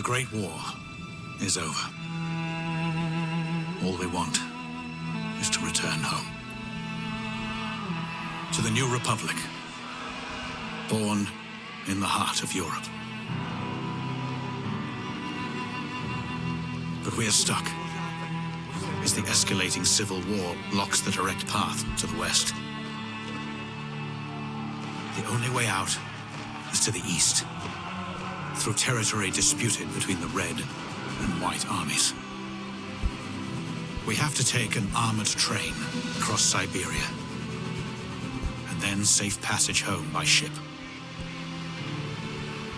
Great War is over. All we want is to return home. To the new republic, born in the heart of Europe. But we are stuck as the escalating civil war blocks the direct path to the west. The only way out is to the east, through territory disputed between the Red and White armies. We have to take an armored train across Siberia, and then safe passage home by ship.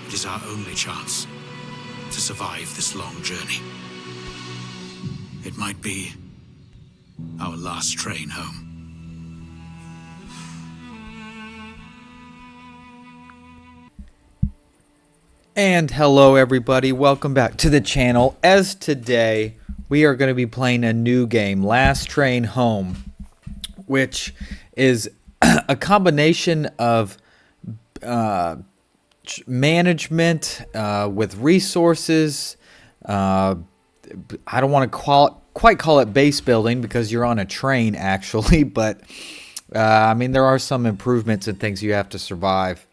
It is our only chance to survive this long journey. It might be our last train home. And hello everybody, welcome back to the channel. As today we are going to be playing a new game, Last Train Home, which is a combination of management with resources. I don't want to quite call it base building because you're on a train actually, but I mean there are some improvements and things you have to survive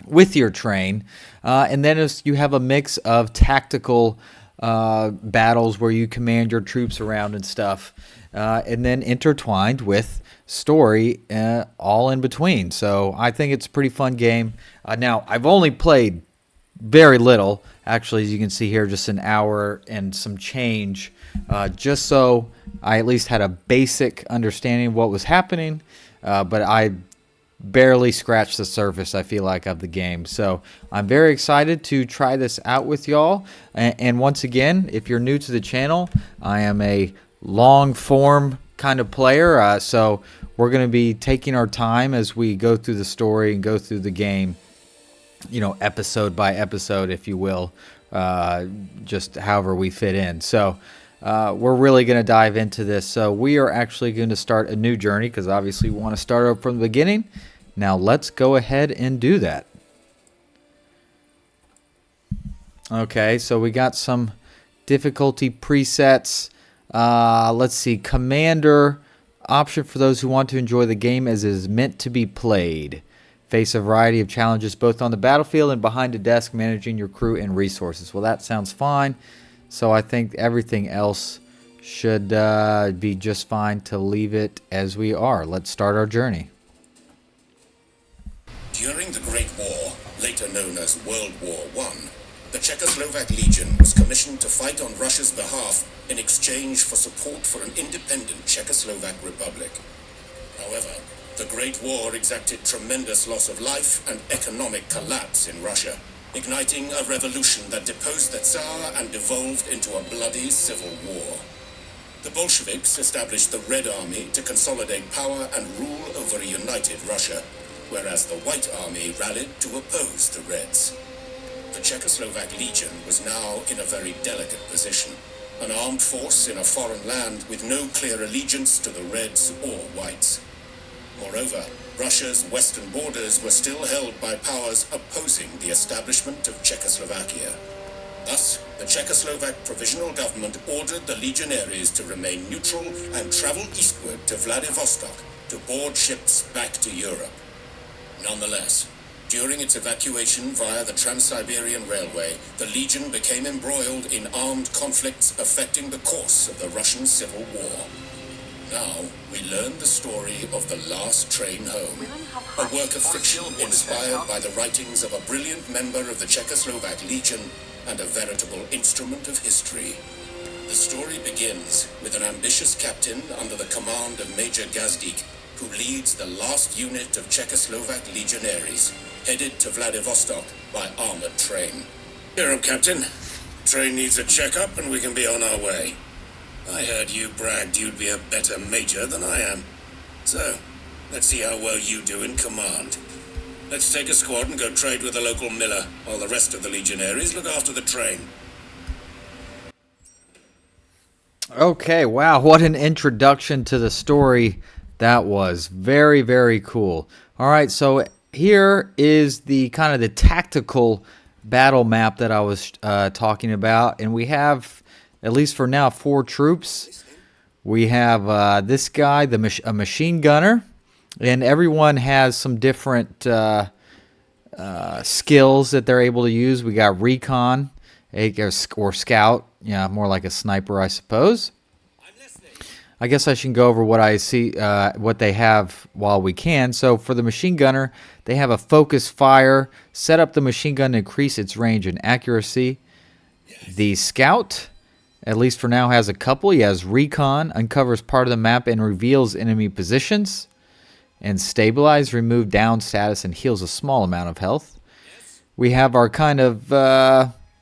with your train, and then you have a mix of tactical battles where you command your troops around and stuff, and then intertwined with story all in between. So I think it's a pretty fun game. Now I've only played very little, actually, as you can see here, just an hour and some change, just so I at least had a basic understanding of what was happening, but I barely scratched the surface, I feel like, of the game. So I'm very excited to try this out with y'all. And once again, if you're new to the channel, I am a long form kind of player, so we're going to be taking our time as we go through the story and go through the game, you know, episode by episode, if you will, just however we fit in. So we're really going to dive into this. So we are actually going to start a new journey because obviously we want to start up from the beginning. Now let's go ahead and do that. Okay, so we got some difficulty presets. Let's see, Commander, option for those who want to enjoy the game as it is meant to be played. Face a variety of challenges both on the battlefield and behind a desk, managing your crew and resources. Well, that sounds fine. So I think everything else should be just fine to leave it as we are. Let's start our journey. During the Great War, later known as World War I, the Czechoslovak Legion was commissioned to fight on Russia's behalf in exchange for support for an independent Czechoslovak republic. However, the Great War exacted tremendous loss of life and economic collapse in Russia, igniting a revolution that deposed the Tsar and devolved into a bloody civil war. The Bolsheviks established the Red Army to consolidate power and rule over a united Russia, whereas the White Army rallied to oppose the Reds. The Czechoslovak Legion was now in a very delicate position, an armed force in a foreign land with no clear allegiance to the Reds or Whites. Moreover, Russia's western borders were still held by powers opposing the establishment of Czechoslovakia. Thus, the Czechoslovak Provisional Government ordered the legionaries to remain neutral and travel eastward to Vladivostok to board ships back to Europe. Nonetheless, during its evacuation via the Trans-Siberian Railway, the Legion became embroiled in armed conflicts affecting the course of the Russian Civil War. Now, we learn the story of The Last Train Home, a work of fiction inspired by the writings of a brilliant member of the Czechoslovak Legion and a veritable instrument of history. The story begins with an ambitious captain under the command of Major Gazdik, who leads the last unit of Czechoslovak legionaries, headed to Vladivostok by armored train. Here, Captain. Train needs a checkup and we can be on our way. I heard you bragged you'd be a better major than I am. So, let's see how well you do in command. Let's take a squad and go trade with the local miller, while the rest of the legionaries look after the train. Okay, wow, what an introduction to the story that was. Very, very cool. All right, so here is the kind of the tactical battle map that I was talking about, and we have, at least for now, 4 troops. We have this guy, a machine gunner, and everyone has some different skills that they're able to use. We got recon, or scout, yeah, more like a sniper, I suppose. I guess I should go over what I see, what they have while we can. So for the machine gunner, they have a focus fire. Set up the machine gun to increase its range and accuracy. The scout, at least for now, has a couple. He has recon, uncovers part of the map and reveals enemy positions. And stabilize, remove down status and heals a small amount of health. We have our kind of,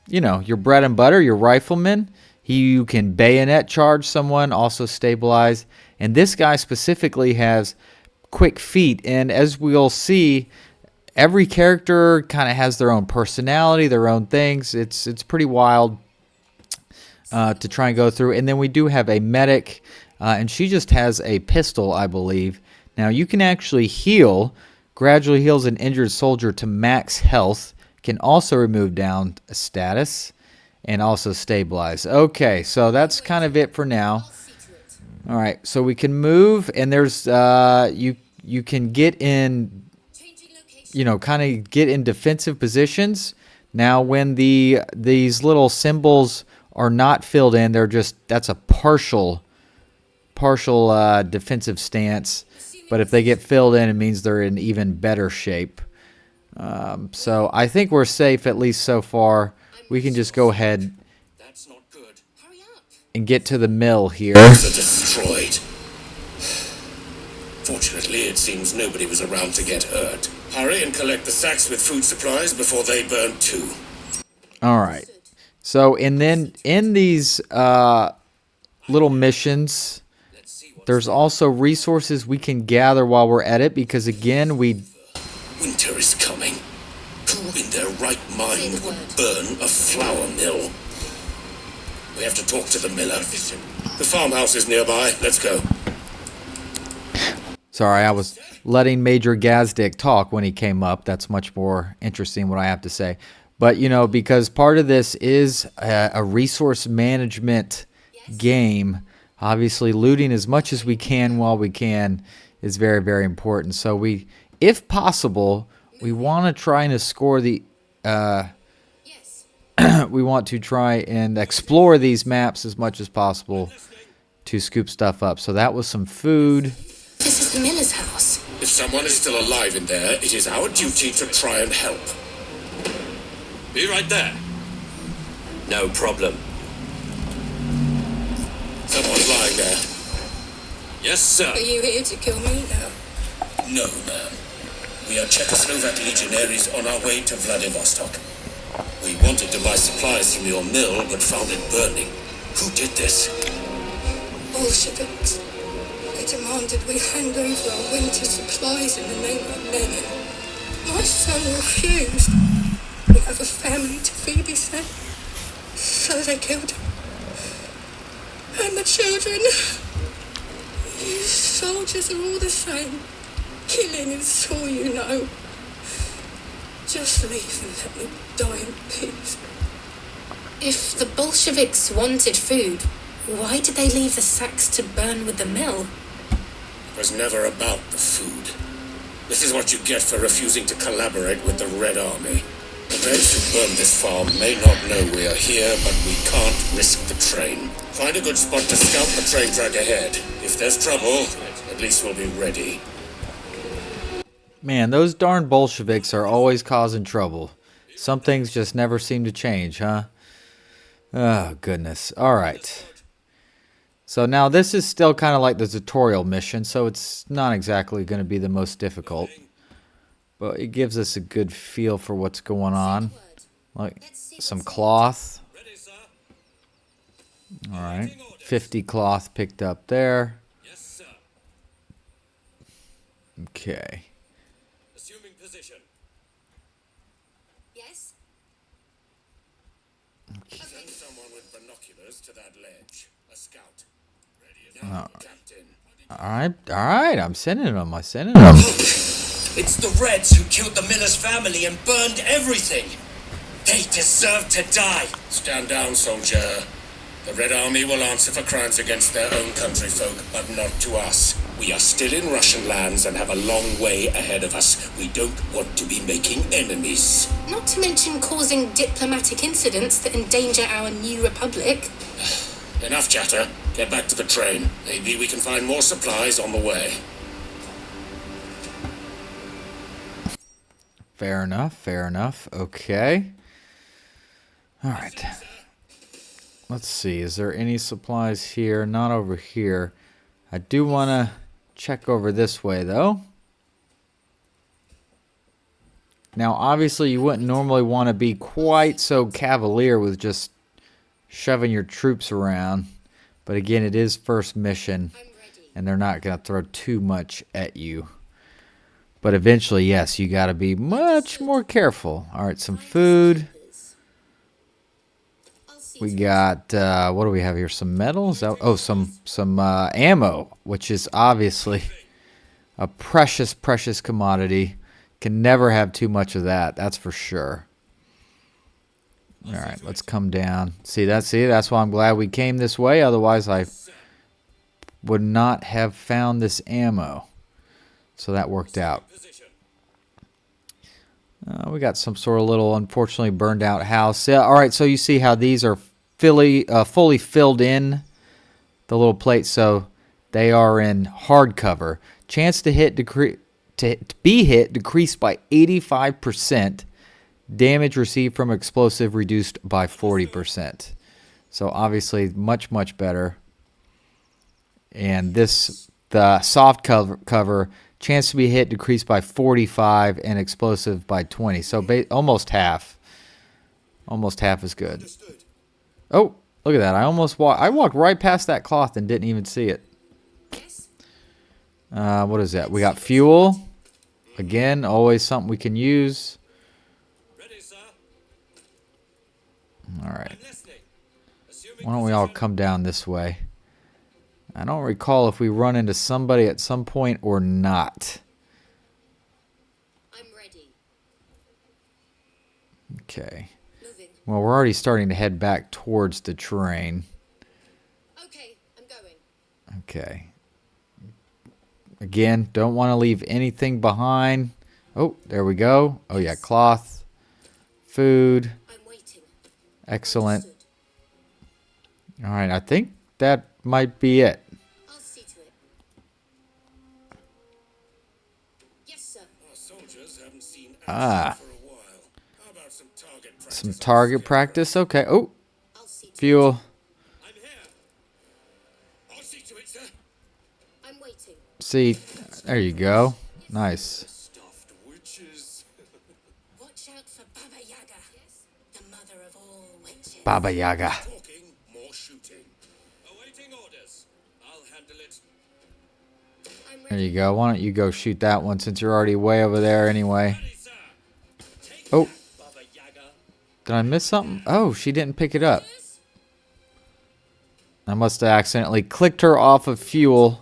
your bread and butter, your rifleman. You can bayonet charge someone, also stabilize. And this guy specifically has quick feet. And as we'll see, every character kind of has their own personality, their own things. It's pretty wild to try and go through. And then we do have a medic, and she just has a pistol, I believe. Now you can actually heal, gradually heals an injured soldier to max health, can also remove down a status, and also stabilize. Okay, so that's kind of it for now. All right, so we can move, and there's you can get in, kind of get in defensive positions. Now when these little symbols are not filled in, that's a partial defensive stance. But if they get filled in, it means they're in even better shape. So I think we're safe, at least so far. We can just go ahead and get to the mill here. Are destroyed. Fortunately, it seems nobody was around to get hurt. Hurry and collect the sacks with food supplies before they burn too. All right. So, and then in these little missions, there's also resources we can gather while we're at it, because again, winter is coming. Who in their right mind would burn a flour mill? We have to talk to the miller. The farmhouse is nearby. Let's go. Sorry, I was letting Major Gazdick talk when he came up. That's much more interesting what I have to say. But, because part of this is a resource management game, obviously looting as much as we can while we can is very, very important. So if possible, we want to try and score the... we want to try and explore these maps as much as possible to scoop stuff up. So that was some food. This is the miller's house. If someone is still alive in there, it is our duty to try and help. Be right there. No problem. Someone's lying there. Yes, sir. Are you here to kill me now? No, ma'am. We are Czechoslovak legionaries on our way to Vladivostok. We wanted to buy supplies from your mill, but found it burning. Who did this? Bolsheviks. They demanded we hand over our winter supplies in the name of Lenin. My son refused. We have a family to feed, he said. So they killed him. And the children. You soldiers are all the same. Killing is all you know. Just leave and let me die in peace. If the Bolsheviks wanted food, why did they leave the sacks to burn with the mill? It was never about the food. This is what you get for refusing to collaborate with the Red Army. The Reds who burned this farm may not know we are here, but we can't risk the train. Find a good spot to scout the train track ahead. If there's trouble, at least we'll be ready. Man, those darn Bolsheviks are always causing trouble. Some things just never seem to change, huh? Oh, goodness. All right. So now this is still kind of like the tutorial mission, so it's not exactly going to be the most difficult. But it gives us a good feel for what's going on. Like some cloth. All right. 50 cloth picked up there. Okay. Assuming position. Yes? Send someone with binoculars to that ledge. A scout. Ready enough, Captain. All right. I'm sending them. It's the Reds who killed the miller's family and burned everything. They deserve to die. Stand down, soldier. The Red Army will answer for crimes against their own countryfolk, but not to us. We are still in Russian lands and have a long way ahead of us. We don't want to be making enemies. Not to mention causing diplomatic incidents that endanger our new republic. Enough chatter. Get back to the train. Maybe we can find more supplies on the way. Fair enough, fair enough. Okay. All right. Let's see. Is there any supplies here? Not over here. I do want to check over this way, though. Now, obviously, you wouldn't normally want to be quite so cavalier with just shoving your troops around. But again, it is first mission, and they're not going to throw too much at you. But eventually, yes, you got to be much more careful. All right, some food. We got, what do we have here? Some metals? Oh, some ammo, which is obviously a precious, precious commodity. Can never have too much of that. That's for sure. All right, let's come down. See, that's why I'm glad we came this way. Otherwise, I would not have found this ammo. So that worked out. We got some sort of little, unfortunately, burned out house. Yeah, all right, so you see how these are fully filled in, the little plates. So they are in hardcover. Chance to be hit decreased by 85%. Damage received from explosive reduced by 40%. So obviously much, much better. And the soft cover, chance to be hit decreased by 45 and explosive by 20. So almost half. Almost half as good. Oh, look at that. I walked right past that cloth and didn't even see it. What is that? We got fuel. Again, always something we can use. All right. Why don't we all come down this way? I don't recall if we run into somebody at some point or not. I'm ready. Okay. Moving. Well, we're already starting to head back towards the train. Okay, I'm going. Okay. Again, don't want to leave anything behind. Oh, there we go. Oh, yeah, cloth, food. I'm waiting. Excellent. All right, I think that might be it. I'll see to it. Yes, sir. Our soldiers haven't seen Ah. for a while. How about some target practice? Some target practice. Okay. Oh, I'll see to fuel. I'm here. I'll see to it, sir. it. I'm waiting. See, there you go. Nice. Stuffed witches. Watch out for Baba Yaga. Yes. The mother of all witches. Baba Yaga. Talking, more shooting. Awaiting orders. I'll handle it. I'm There ready. you go. Why don't you go shoot that one since you're already way over there anyway. Ready, sir. Take Oh, that, Baba Yaga. did I miss something? Oh, she didn't pick it up. I must have accidentally clicked her off of fuel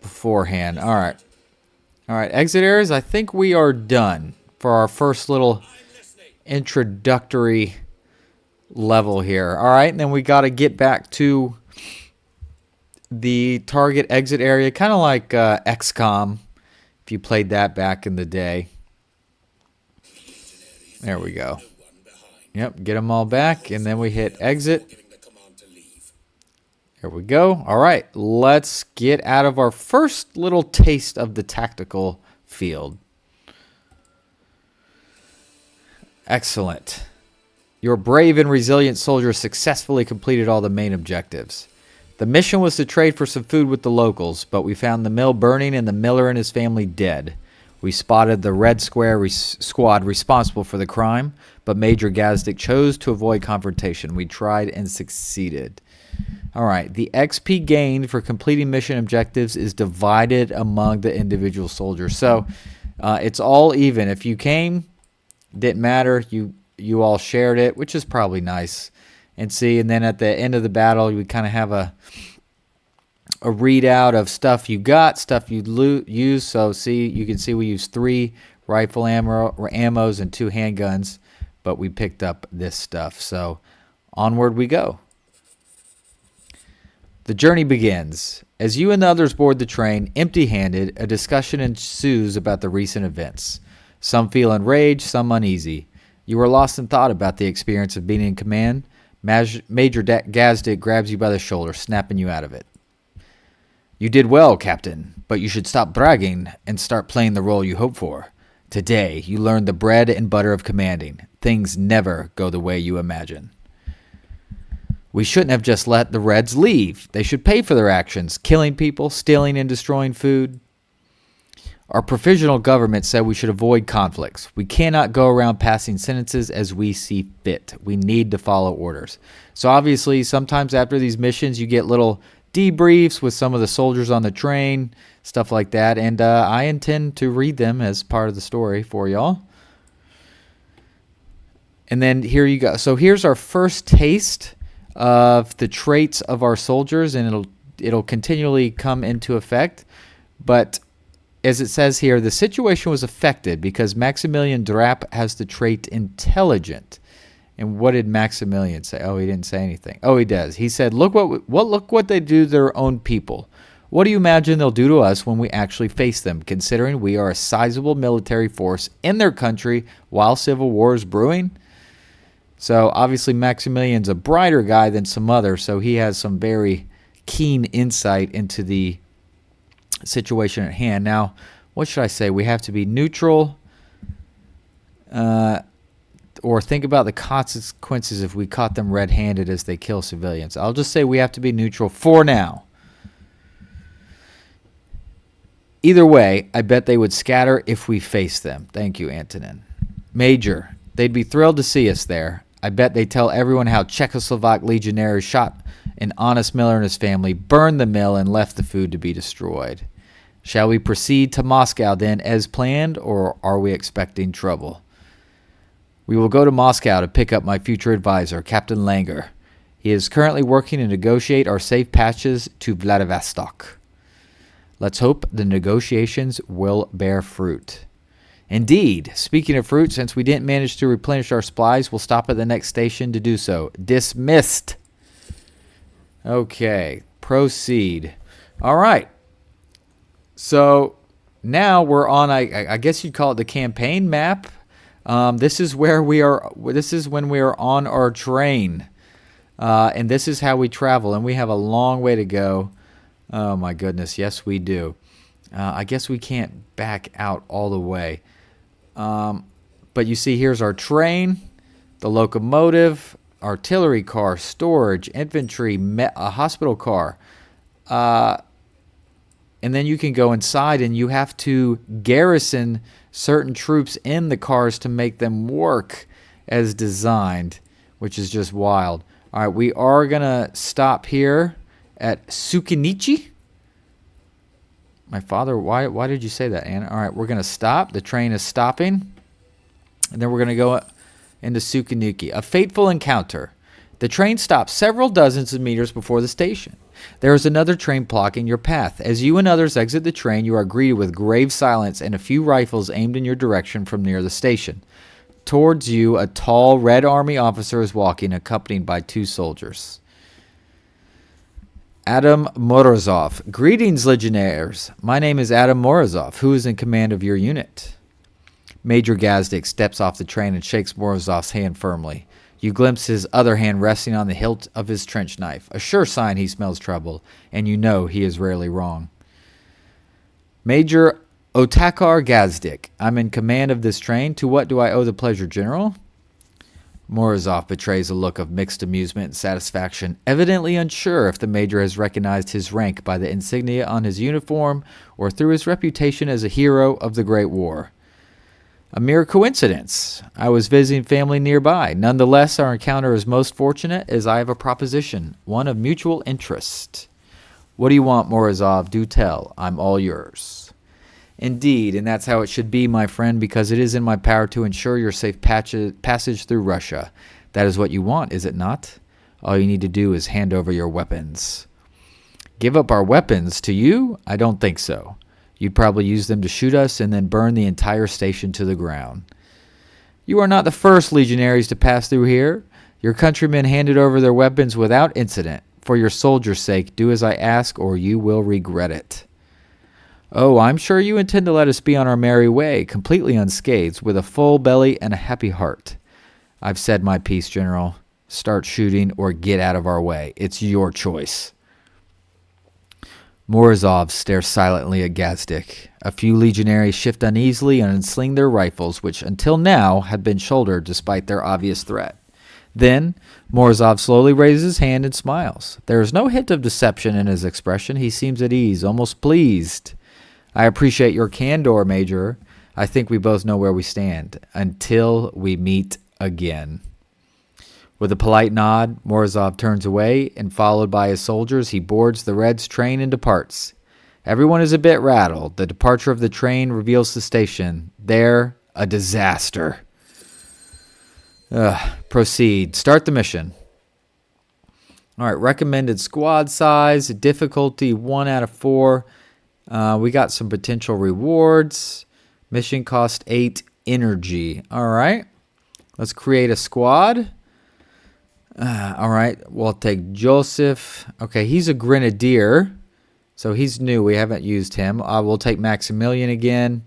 beforehand. All right. All right, exit areas. I think we are done for our first little introductory level here. All right, and then we got to get back to the target exit area, kind of like XCOM, if you played that back in the day. There we go. Yep, get them all back, and then we hit exit. Giving the command to leave. There we go. All right, let's get out of our first little taste of the tactical field. Excellent. Your brave and resilient soldiers successfully completed all the main objectives. The mission was to trade for some food with the locals, but we found the mill burning and the miller and his family dead. We spotted the Red Square squad responsible for the crime, but Major Gazdick chose to avoid confrontation. We tried and succeeded. All right, the XP gained for completing mission objectives is divided among the individual soldiers. So it's all even. If you came, didn't matter. You all shared it, which is probably nice. And see, and then at the end of the battle, we kind of have a readout of stuff you got, stuff you used. So see, you can see we used 3 rifle ammos and 2 handguns. but we picked up this stuff. So onward we go. The journey begins. As you and the others board the train, empty-handed, a discussion ensues about the recent events. Some feel enraged, some uneasy. You are lost in thought about the experience of being in command. Major Gazdick grabs you by the shoulder, snapping you out of it. You did well, Captain, but you should stop bragging and start playing the role you hope for. Today, you learned the bread and butter of commanding. Things never go the way you imagine. We shouldn't have just let the Reds leave. They should pay for their actions, killing people, stealing and destroying food. Our provisional government said we should avoid conflicts. We cannot go around passing sentences as we see fit. We need to follow orders. So obviously, sometimes after these missions, you get little debriefs with some of the soldiers on the train, stuff like that. And I intend to read them as part of the story for y'all. And then here you go. So here's our first taste of the traits of our soldiers, and it'll continually come into effect. But as it says here, the situation was affected because Maximilian Drapp has the trait intelligent. And what did Maximilian say? Oh, he didn't say anything. Oh, he does. He said, look what they do to their own people. What do you imagine they'll do to us when we actually face them, considering we are a sizable military force in their country while civil war is brewing? So obviously Maximilian's a brighter guy than some others, so he has some very keen insight into the situation at hand. Now, what should I say? We have to be neutral, or think about the consequences if we caught them red-handed as they kill civilians. I'll just say we have to be neutral for now. Either way, I bet they would scatter if we faced them. Thank you, Antonin. Major, they'd be thrilled to see us there. I bet they tell everyone how Czechoslovak legionaries shot an honest miller and his family, burned the mill, and left the food to be destroyed. Shall we proceed to Moscow then as planned, or are we expecting trouble? We will go to Moscow to pick up my future advisor, Captain Langer. He is currently working to negotiate our safe passage to Vladivostok. Let's hope the negotiations will bear fruit. Indeed, speaking of fruit, since we didn't manage to replenish our supplies, we'll stop at the next station to do so. Dismissed. Okay, proceed. All right. So now we're on, I guess you'd call it the campaign map. This is where we are. This is when we are on our train. And this is how we travel. And we have a long way to go. Oh, my goodness. Yes, we do. I guess we can't back out all the way. But you see, here's our train, the locomotive, artillery car, storage, infantry, a hospital car. And then you can go inside and you have to garrison certain troops in the cars to make them work as designed, which is just wild. All right, we are going to stop here at Sukinichi. My father, why did you say that, Anna? All right, we're going to stop. The train is stopping. And then we're going to go into Sukinichi. A fateful encounter. The train stops several dozens of meters before the station. There is another train blocking your path. As you and others exit the train, you are greeted with grave silence and a few rifles aimed in your direction from near the station. Towards you, a tall Red Army officer is walking, accompanied by 2 soldiers. Adam Morozov. Greetings, legionnaires. My name is Adam Morozov. Who is in command of your unit? Major Gazdick steps off the train and shakes Morozov's hand firmly. You glimpse his other hand resting on the hilt of his trench knife, a sure sign he smells trouble, and you know he is rarely wrong. Major Otakar Gazdick. I'm in command of this train. To what do I owe the pleasure, General? Morozov betrays a look of mixed amusement and satisfaction, evidently unsure if the major has recognized his rank by the insignia on his uniform or through his reputation as a hero of the Great War. A mere coincidence. I was visiting family nearby. Nonetheless, our encounter is most fortunate as I have a proposition, one of mutual interest. What do you want, Morozov? Do tell. I'm all yours. Indeed, and that's how it should be, my friend, because it is in my power to ensure your safe passage through Russia. That is what you want, is it not? All you need to do is hand over your weapons. Give up our weapons to you? I don't think so. You'd probably use them to shoot us and then burn the entire station to the ground. You are not the first legionaries to pass through here. Your countrymen handed over their weapons without incident. For your soldiers' sake, do as I ask, or you will regret it. Oh, I'm sure you intend to let us be on our merry way, completely unscathed, with a full belly and a happy heart. I've said my piece, General. Start shooting or get out of our way. It's your choice. Morozov stares silently at Gazdik. A few legionaries shift uneasily and unsling their rifles, which until now had been shouldered despite their obvious threat. Then, Morozov slowly raises his hand and smiles. There is no hint of deception in his expression. He seems at ease, almost pleased. I appreciate your candor, Major. I think we both know where we stand. Until we meet again. With a polite nod, Morozov turns away, and followed by his soldiers, he boards the Red's train and departs. Everyone is a bit rattled. The departure of the train reveals the station. There, a disaster. Proceed. Start the mission. All right, recommended squad size, difficulty 1 out of 4. We got some potential rewards. Mission cost 8 energy. All right, let's create a squad. All right, we'll take Joseph. Okay, he's a grenadier, so he's new. We haven't used him. We'll take Maximilian again.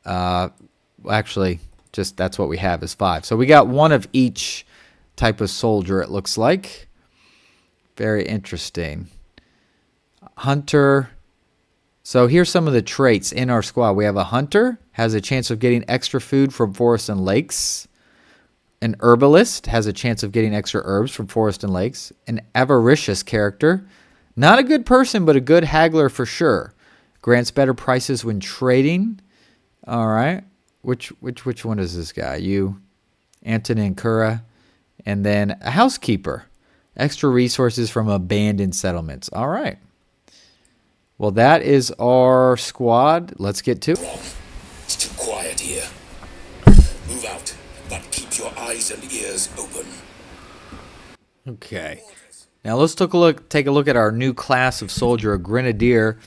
Actually, just that's what we have is 5. So we got one of each type of soldier, it looks like. Very interesting. Hunter. So here's some of the traits in our squad. We have a hunter, has a chance of getting extra food from forests and lakes. An herbalist has a chance of getting extra herbs from forest and lakes. An avaricious character. Not a good person, but a good haggler for sure. Grants better prices when trading. All right. Which one is this guy? You, Antonin Kura. And then a housekeeper. Extra resources from abandoned settlements. All right. Well, that is our squad. Let's get to it. It's too quiet here. Move out, but keep your eyes and ears open. Okay. Now let's take a look at our new class of soldier, a grenadier.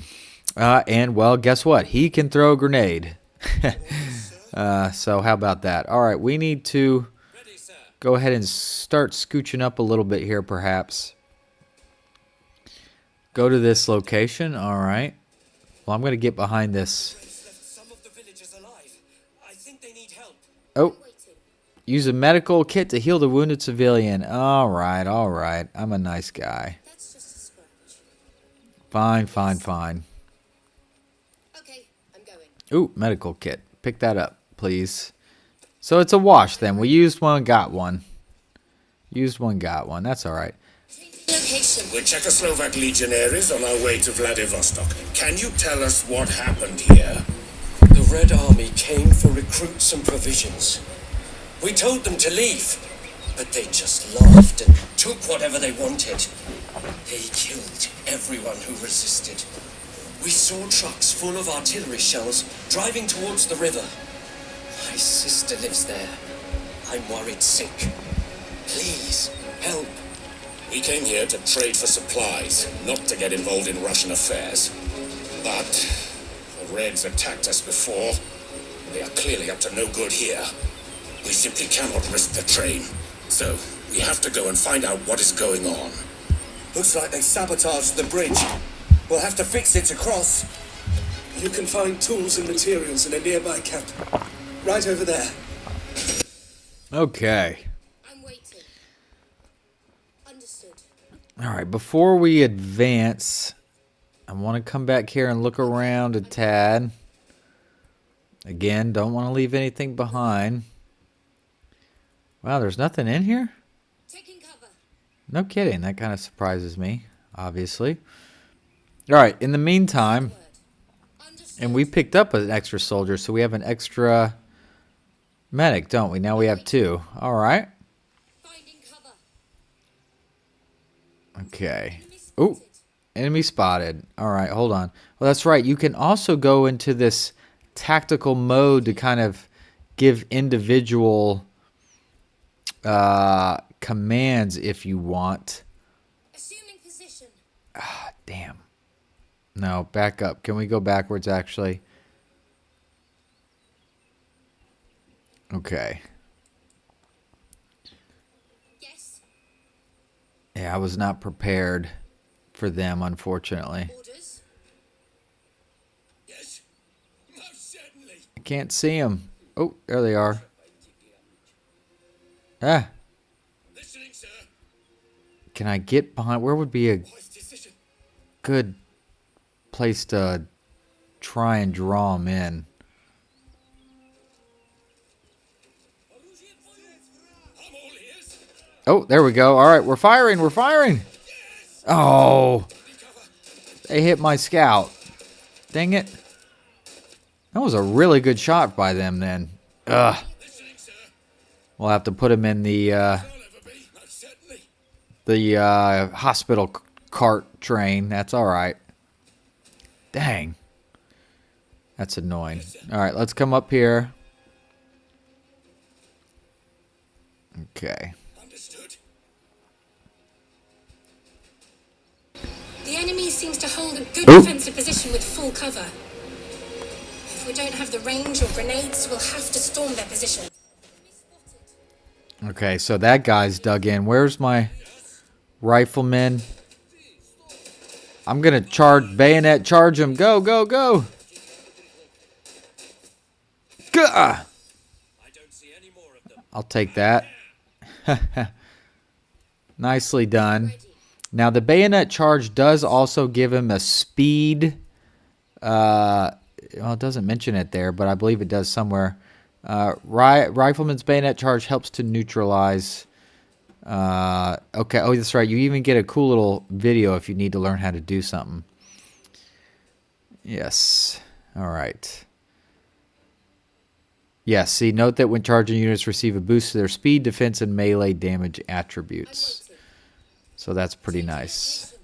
And, well, guess what? He can throw a grenade. So how about that? All right, we need to go ahead and start scooching up a little bit here, perhaps. Go to this location. All right. Well, I'm going to get behind this. Some of the villagers alive. I think they need help. Oh. Use a medical kit to heal the wounded civilian. All right, all right. I'm a nice guy. That's just a scratch. Fine, fine, fine. Okay, I'm going. Ooh, medical kit. Pick that up, please. So it's a wash then. We used one, got one. Used one, got one. That's all right. Location. We're Czechoslovak legionaries on our way to Vladivostok. Can you tell us what happened here? The Red Army came for recruits and provisions. We told them to leave, but they just laughed and took whatever they wanted. They killed everyone who resisted. We saw trucks full of artillery shells driving towards the river. My sister lives there. I'm worried sick. Please, help. We came here to trade for supplies, not to get involved in Russian affairs. But the Reds attacked us before. They are clearly up to no good here. We simply cannot risk the train. So we have to go and find out what is going on. Looks like they sabotaged the bridge. We'll have to fix it to cross. You can find tools and materials in a nearby camp. Right over there. Okay. I'm waiting. Understood. All right, before we advance, I want to come back here and look around a tad. Again, don't want to leave anything behind. Wow, there's nothing in here? Taking cover. No kidding. That kind of surprises me, obviously. All right, in the meantime, and we picked up an extra soldier, so we have an extra medic, don't we? Now we have 2. All right. Finding cover. Okay. Ooh, enemy spotted. All right, hold on. Well, that's right. You can also go into this tactical mode to kind of give individual commands if you want. Assuming position. Ah, damn. No, back up. Can we go backwards, actually? Okay. Yeah, I was not prepared for them, unfortunately. Orders? Yes, most certainly. I can't see them. Oh, there they are. Ah, Listening, sir. can I get behind? Where would be a Wise decision. good place to try and draw them in? I'm all ears. Oh, there we go. All right, we're firing. We're firing. Oh, they hit my scout. Dang it. That was a really good shot by them then. Ugh. Listening, sir. We'll have to put him in the All over me, most certainly. hospital cart train. That's all right. Dang. That's annoying. All right, let's come up here. Okay. Understood. The enemy seems to hold a good Ooh. defensive position with full cover. If we don't have the range or grenades, we'll have to storm their position. Okay, so that guy's dug in. Where's my rifleman? I'm going to bayonet charge him. Go, go, go. Gah! I don't see any more of them. I'll take that. Nicely done. Now, the bayonet charge does also give him a speed. Well, it doesn't mention it there, but I believe it does somewhere. Rifleman's bayonet charge helps to neutralize. Okay, oh, that's right. You even get a cool little video if you need to learn how to do something. Yes. All right. Yes, see, note that when charging units receive a boost to their speed, defense, and melee damage attributes. So that's pretty nice.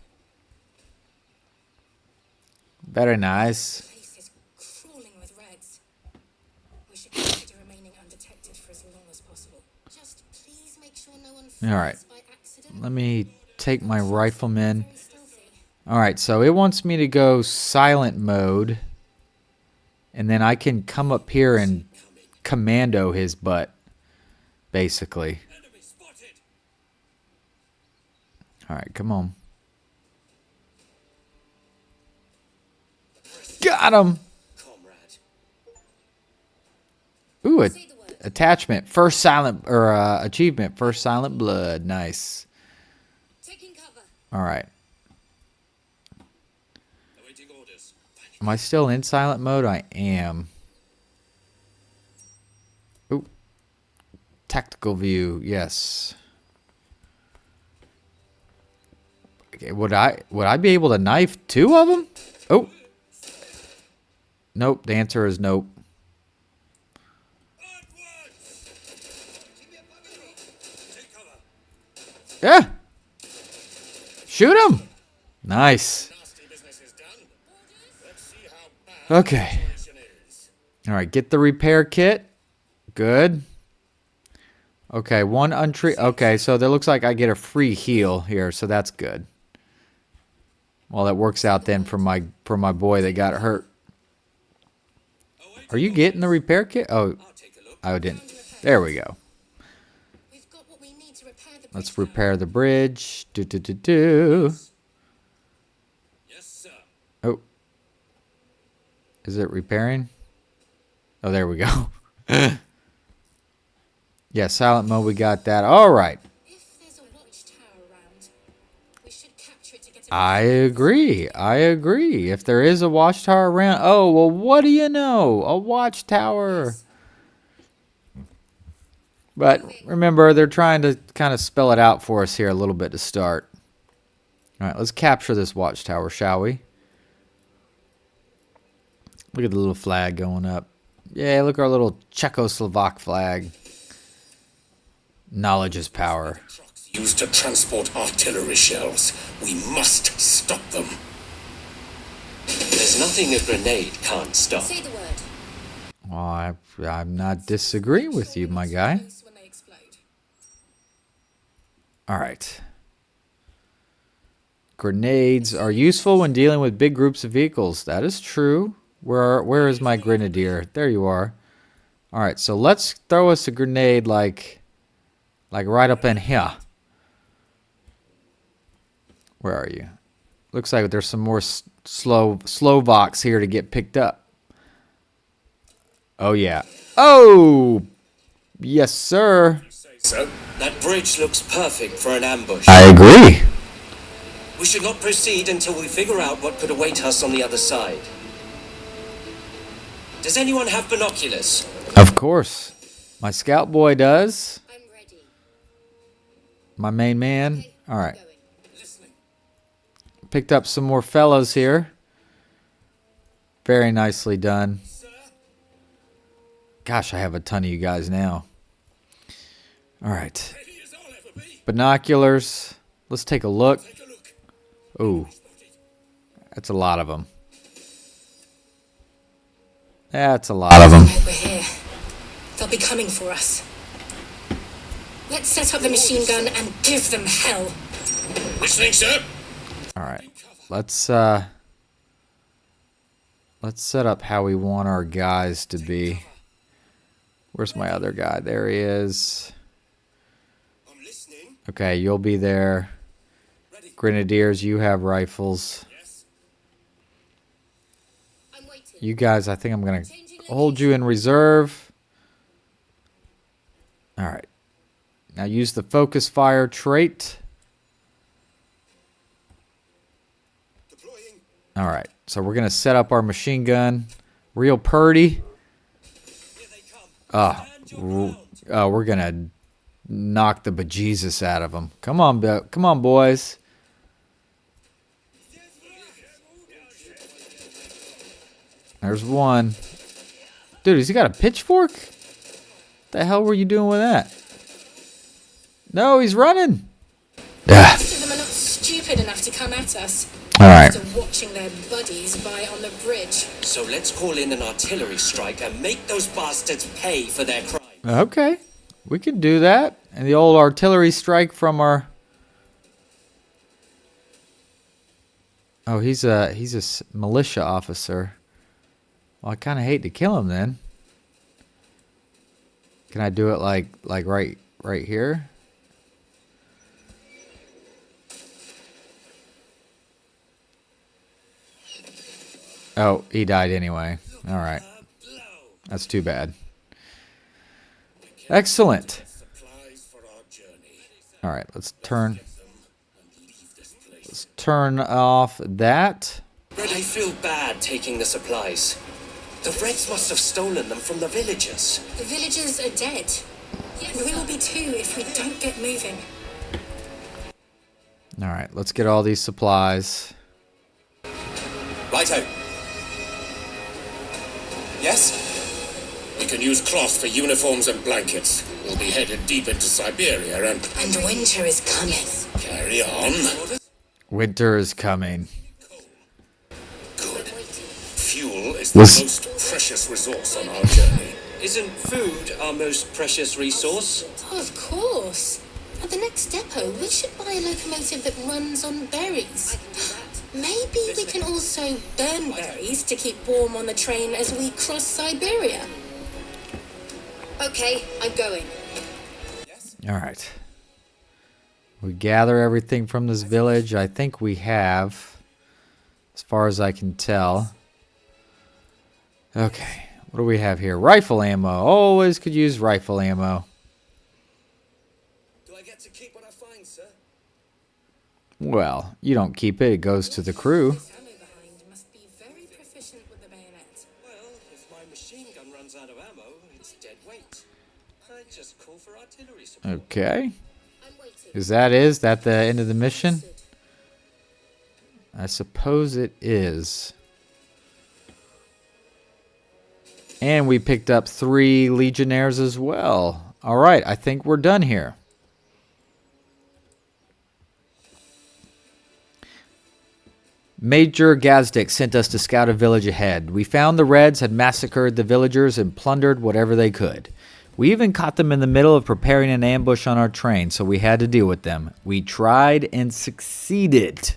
Very nice. Place is crawling with reds. We should consider remaining undetected for as long as possible. Just please make sure no one All right. falls by accident. Let me take my rifleman. Very stealthy. All right, so it wants me to go silent mode. And then I can come up here and commando his butt, basically. Enemy spotted. All right, come on. Got him. Comrade. Ooh, attachment. First silent, or achievement. First silent blood. Nice. Taking cover. All right. Awaiting orders. Am I still in silent mode? I am. Ooh. Tactical view. Yes. Okay, would I be able to knife two of them? Oh. Nope. The answer is nope. Take cover. Yeah. Shoot him. Nice. Nasty business is done. Let's see how bad Okay. the situation is. All right. Get the repair kit. Good. Okay. One untreat. Okay. So there looks like I get a free heal here. So that's good. Well, that works out then for my boy that got hurt. Are you getting the repair kit? Oh, I'll take a look. I didn't. There we go. We've got what we need to repair the Let's bridge repair the bridge. Do. Yes, sir. Oh. Is it repairing? Oh, there we go. Yeah, silent mode, we got that. All right. If there's a watchtower around, we should capture it to get a I agree. I agree. If there is a watchtower around. Oh, well, what do you know? A watchtower. But remember, they're trying to kind of spell it out for us here a little bit to start. All right, let's capture this watchtower, shall we? Look at the little flag going up. Yeah, look at our little Czechoslovak flag. Knowledge is power. Trucks used to transport artillery shells. We must stop them. There's nothing a grenade can't stop. Say the word. Well, I'm not disagreeing with you, my guy. Close when they explode. All right. Grenades are useful when dealing with big groups of vehicles. That is true. Where is my grenadier? There you are. All right, so let's throw us a grenade like right up in here. Where are you? Looks like there's some more Slovaks here to get picked up. Oh, yeah. Oh! Yes, sir. So, that bridge looks perfect for an ambush. I agree. We should not proceed until we figure out what could await us on the other side. Does anyone have binoculars? Of course. My scout boy does. I'm ready. My main man. All right. Picked up some more fellows here. Very nicely done. Gosh, I have a ton of you guys now. All right. Binoculars. Let's take a look. Ooh. That's a lot of them. That's a lot of them. Right, we're here. They'll be coming for us. Let's set up the machine gun and give them hell. Listening, sir. All right. Let's set up how we want our guys to be. Where's my other guy? There he is. I'm listening. Okay, you'll be there. Grenadiers, you have rifles. I'm waiting. You guys, I think I'm going to hold you in reserve. All right. Now use the focus fire trait. Deploying. All right. So we're going to set up our machine gun. Real purdy. Oh, we're going to knock the bejesus out of them. Come on, boys. There's one. Dude, has he got a pitchfork? What the hell were you doing with that? No, he's running. Most of them are not stupid enough to come at us. All right. After watching their buddies by on the bridge. So let's call in an artillery strike and make those bastards pay for their crime. Okay. We can do that. And the old artillery strike from our... Oh, he's a militia officer. Well, I kind of hate to kill him then. Can I do it like right here? Oh, he died anyway. All right. That's too bad. Excellent. Supplies for our journey. All right, let's turn off that. Red, I feel bad taking the supplies. The Reds must have stolen them from the villagers. The villagers are dead. We will be too if we don't get moving. All right, let's get all these supplies. Righto. Yes? We can use cloth for uniforms and blankets. We'll be headed deep into Siberia and And winter is coming. carry on. Winter is coming. Good. Fuel is the Listen. most precious resource on our journey. Isn't food our most precious resource? Of course. At the next depot, we should buy a locomotive that runs on berries. Maybe we can also burn berries to keep warm on the train as we cross Siberia. Okay, I'm going. All right. We gather everything from this village. I think we have, as far as I can tell. Okay. What do we have here? Rifle ammo. Always could use rifle ammo. Do I get to keep what I find, sir? Well, you don't keep it. It goes to the crew. This ammo behind must be very proficient with the bayonet. Well, if my machine gun runs out of ammo, it's dead weight. I just call for artillery support. Okay. I'm waiting. Is that the end of the mission? I suppose it is. And we picked up 3 legionnaires as well. All right, I think we're done here. Major Gazdik sent us to scout a village ahead. We found the Reds had massacred the villagers and plundered whatever they could. We even caught them in the middle of preparing an ambush on our train, so we had to deal with them. We tried and succeeded.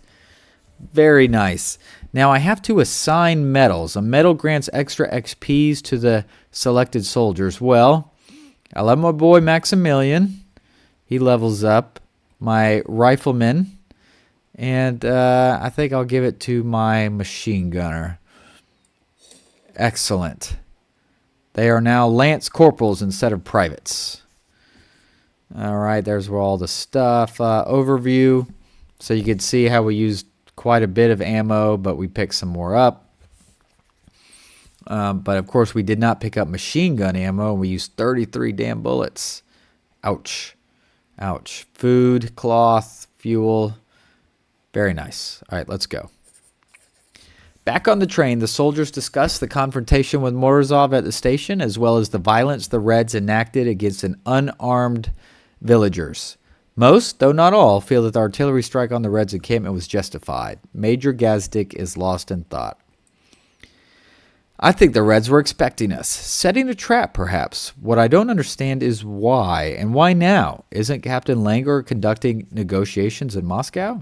Very nice. Now I have to assign medals. A medal grants extra XPs to the selected soldiers. Well, I love my boy Maximilian. He levels up. My rifleman And I think I'll give it to my machine gunner. Excellent. They are now lance corporals instead of privates. All right, there's where all the stuff. Overview. So you can see how we used quite a bit of ammo, but we picked some more up. But of course, we did not pick up machine gun ammo. We used 33 damn bullets. Ouch. Ouch. Food, cloth, fuel. Very nice. All right, let's go. Back on the train, the soldiers discussed the confrontation with Morozov at the station, as well as the violence the Reds enacted against an unarmed villagers. Most, though not all, feel that the artillery strike on the Reds' encampment was justified. Major Gazdik is lost in thought. I think the Reds were expecting us, setting a trap perhaps. What I don't understand is why, and why now? Isn't Captain Langer conducting negotiations in Moscow?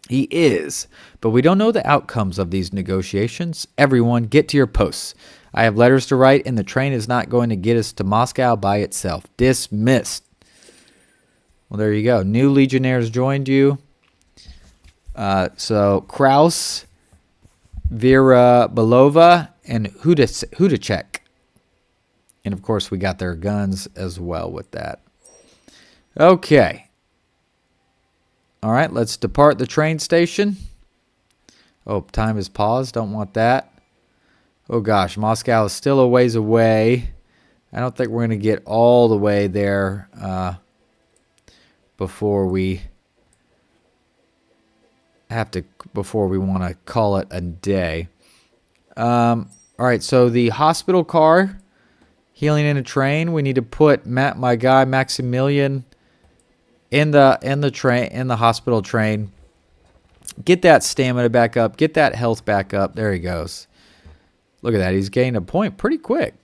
He is, but we don't know the outcomes of these negotiations. Everyone, get to your posts. I have letters to write, and the train is not going to get us to Moscow by itself. Dismissed. Well, there you go. New legionnaires joined you. So, Kraus, Vera Belova, and Hudacek. And, of course, we got their guns as well with that. Okay. All right, let's depart the train station. Oh, time is paused. Don't want that. Oh, gosh, Moscow is still a ways away. I don't think we're going to get all the way there before we want to call it a day. All right, so the hospital car, healing in a train. We need to put my guy Maximilian in the hospital train. Get that stamina back up. Get that health back up. There he goes. Look at that. He's gained a point pretty quick.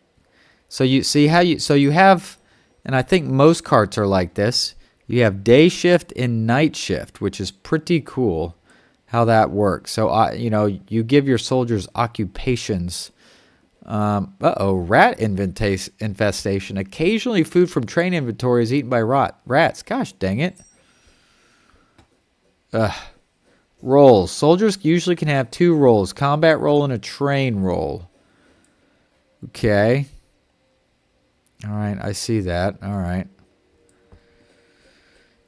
So you see how you have, and I think most carts are like this. You have day shift and night shift, which is pretty cool how that works. So you give your soldiers occupations. Rat infestation. Occasionally food from train inventory is eaten by rats. Gosh dang it. Roles. Soldiers usually can have 2 roles. Combat role and a train role. Okay. Alright, I see that. Alright.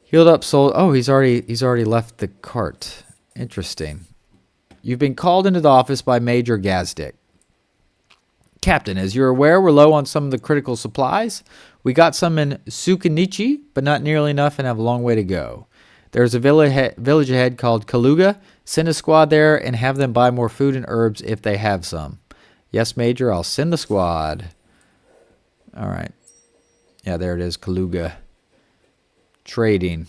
Healed up soul. Oh, he's already left the cart. Interesting. You've been called into the office by Major Gazdik. Captain, as you're aware, we're low on some of the critical supplies. We got some in Sukanichi, but not nearly enough and have a long way to go. There's a village ahead called Kaluga. Send a squad there and have them buy more food and herbs if they have some. Yes, Major, I'll send the squad. All right. Yeah, there it is, Kaluga. Trading.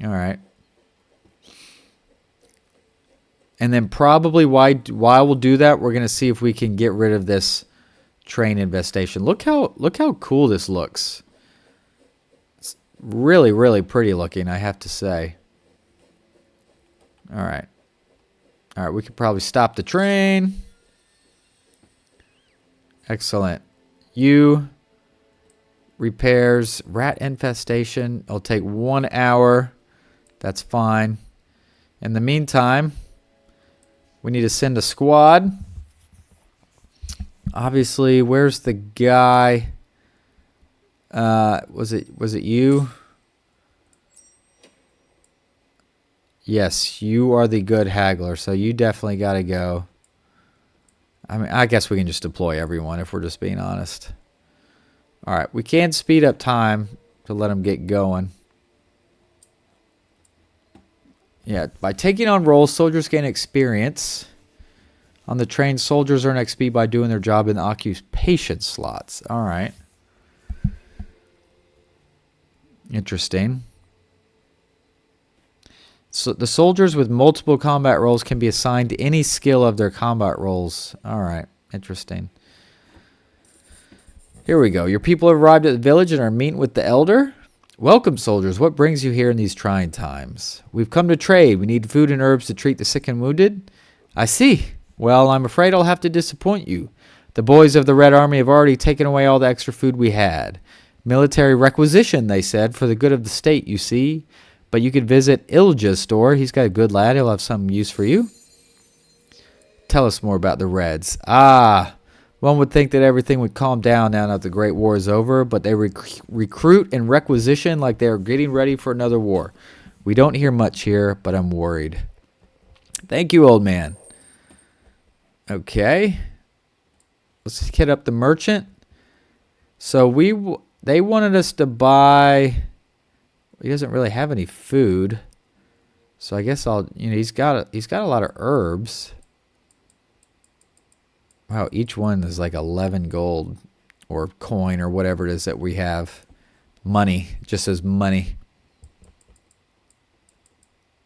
All right. And then probably while we'll do that, we're going to see if we can get rid of this train infestation. Look how cool this looks. It's really, really pretty looking, I have to say. All right. All right, we could probably stop the train. Excellent. Repairs, rat infestation. It'll take 1 hour. That's fine. In the meantime, we need to send a squad. Obviously, where's the guy? Was it you? Yes, you are the good haggler, so you definitely got to go. I mean, I guess we can just deploy everyone if we're just being honest. All right, we can speed up time to let them get going. Yeah, by taking on roles, soldiers gain experience. On the train, soldiers earn XP by doing their job in the occupation slots. All right. Interesting. So the soldiers with multiple combat roles can be assigned to any skill of their combat roles. All right. Interesting. Here we go. Your people have arrived at the village and are meeting with the elder. Welcome, soldiers. What brings you here in these trying times? We've come to trade. We need food and herbs to treat the sick and wounded. I see. Well, I'm afraid I'll have to disappoint you. The boys of the Red Army have already taken away all the extra food we had. Military requisition, they said, for the good of the state, you see. But you could visit Ilja's store. He's got a good lad. He'll have some use for you. Tell us more about the Reds. One would think that everything would calm down now that the Great War is over, but they recruit and requisition like they are getting ready for another war. We don't hear much here, but I'm worried. Thank you, old man. Okay. Let's hit up the merchant. So they wanted us to buy. He doesn't really have any food, so I guess he's got a lot of herbs. Wow, each one is like 11 gold or coin or whatever it is that we have. Money, it just says money.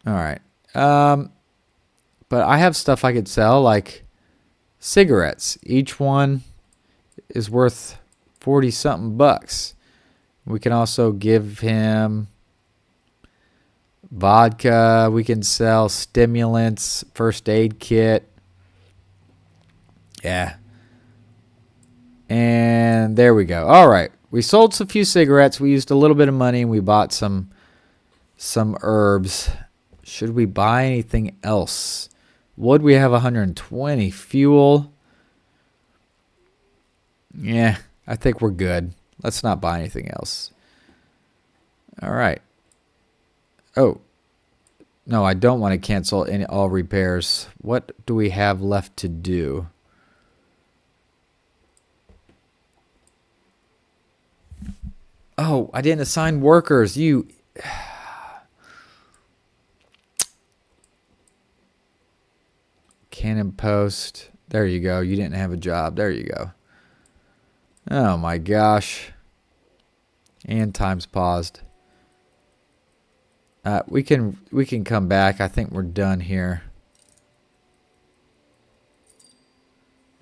All right. But I have stuff I could sell, like cigarettes. Each one is worth 40-something bucks. We can also give him vodka. We can sell stimulants, first aid kit. Yeah. And there we go. All right. We sold a few cigarettes. We used a little bit of money, and we bought some herbs. Should we buy anything else? Wood, we have 120. Fuel. Yeah, I think we're good. Let's not buy anything else. All right. Oh. No, I don't want to cancel all repairs. What do we have left to do? Oh, I didn't assign workers. You... Cannon post. There you go. You didn't have a job. There you go. Oh my gosh. And time's paused. We can come back. I think we're done here.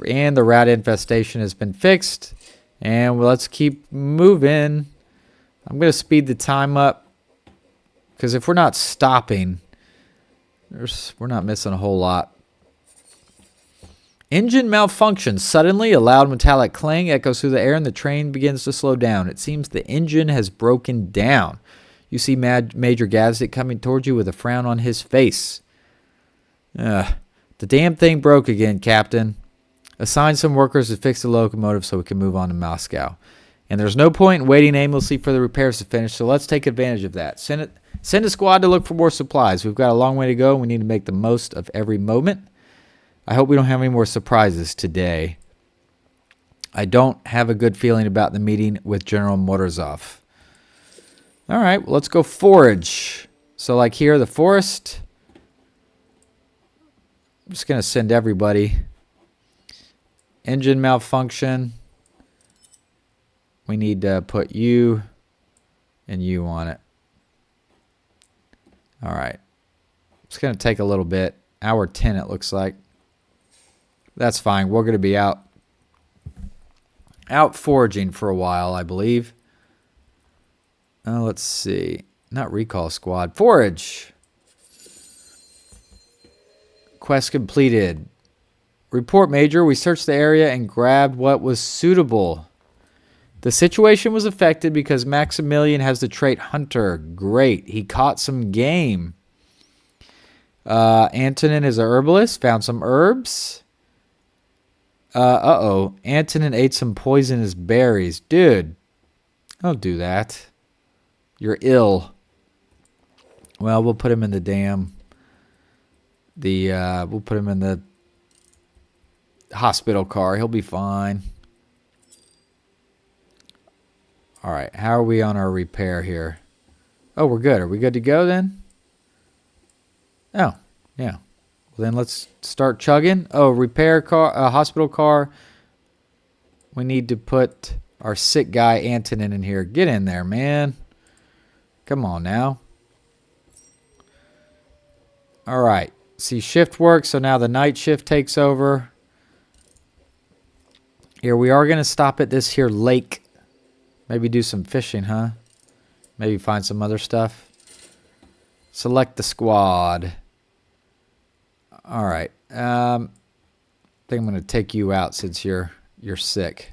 And the rat infestation has been fixed. And let's keep moving. I'm going to speed the time up. Because if we're not stopping, we're not missing a whole lot. Engine malfunction. Suddenly, a loud metallic clang echoes through the air and the train begins to slow down. It seems the engine has broken down. You see Major Gavzik coming towards you with a frown on his face. The damn thing broke again, Captain. Assign some workers to fix the locomotive so we can move on to Moscow. And there's no point in waiting aimlessly for the repairs to finish, so let's take advantage of that. Send a squad to look for more supplies. We've got a long way to go, and we need to make the most of every moment. I hope we don't have any more surprises today. I don't have a good feeling about the meeting with General Morozov. All right, well, let's go forage. So like here, the forest. I'm just going to send everybody. Engine malfunction. We need to put you and you on it. All right. It's going to take a little bit. Hour 10 it looks like. That's fine. We're going to be out foraging for a while, I believe. Let's see. Not recall squad. Forage. Quest completed. Report, Major. We searched the area and grabbed what was suitable. The situation was affected because Maximilian has the trait Hunter. Great. He caught some game. Antonin is a herbalist. Found some herbs. Antonin ate some poisonous berries. Dude, don't do that. You're ill. Well, we'll put him in we'll put him in the hospital car. He'll be fine. All right, how are we on our repair here? Oh, we're good. Are we good to go then? Oh, yeah. Well, then let's start chugging. Oh, repair car, hospital car. We need to put our sick guy Antonin in here. Get in there, man. Come on now. All right. See, shift work. So now the night shift takes over. Here, we are going to stop at this here lake. Maybe do some fishing, huh? Maybe find some other stuff. Select the squad. All right. I think I'm going to take you out since you're sick.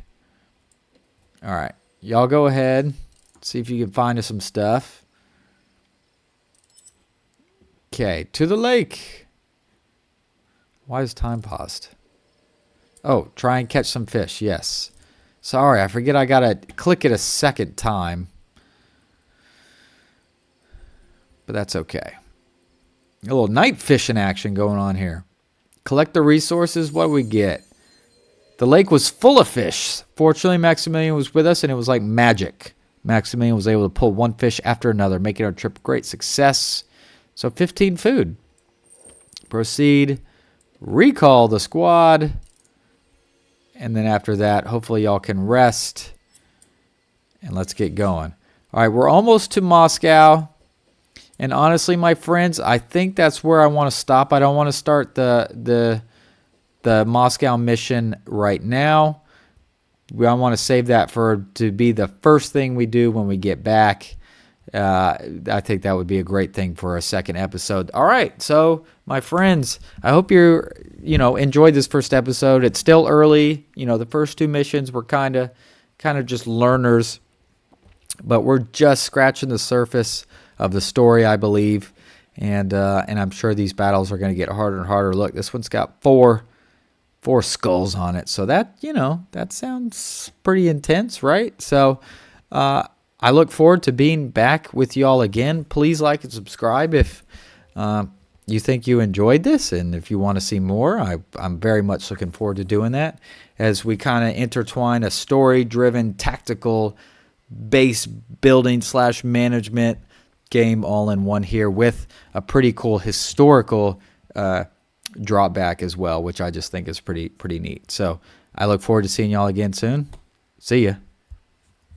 All right. Y'all go ahead. See if you can find us some stuff. Okay, to the lake. Why is time paused? Oh, try and catch some fish. Yes. Sorry, I forget I gotta click it a second time. But that's okay. A little night fishing action going on here. Collect the resources. What do we get? The lake was full of fish. Fortunately, Maximilian was with us, and it was like magic. Maximilian was able to pull one fish after another, making our trip a great success. So 15 food. Proceed. Recall the squad. And then after that, hopefully y'all can rest. And let's get going. All right, we're almost to Moscow. And honestly, my friends, I think that's where I want to stop. I don't want to start the Moscow mission right now. I want to save that to be the first thing we do when we get back. I think that would be a great thing for a second episode. All right, so my friends, I hope you enjoyed this first episode. It's still early. The first two missions were kind of just learners, but we're just scratching the surface of the story, I believe, and I'm sure these battles are going to get harder and harder. Look, this one's got four skulls on it, so that that sounds pretty intense, right? So I look forward to being back with y'all again. Please like and subscribe if you think you enjoyed this, and if you want to see more, I'm very much looking forward to doing that as we kind of intertwine a story-driven, tactical base building / management game all in one here with a pretty cool historical drawback as well, which I just think is pretty neat. So I look forward to seeing y'all again soon. See ya.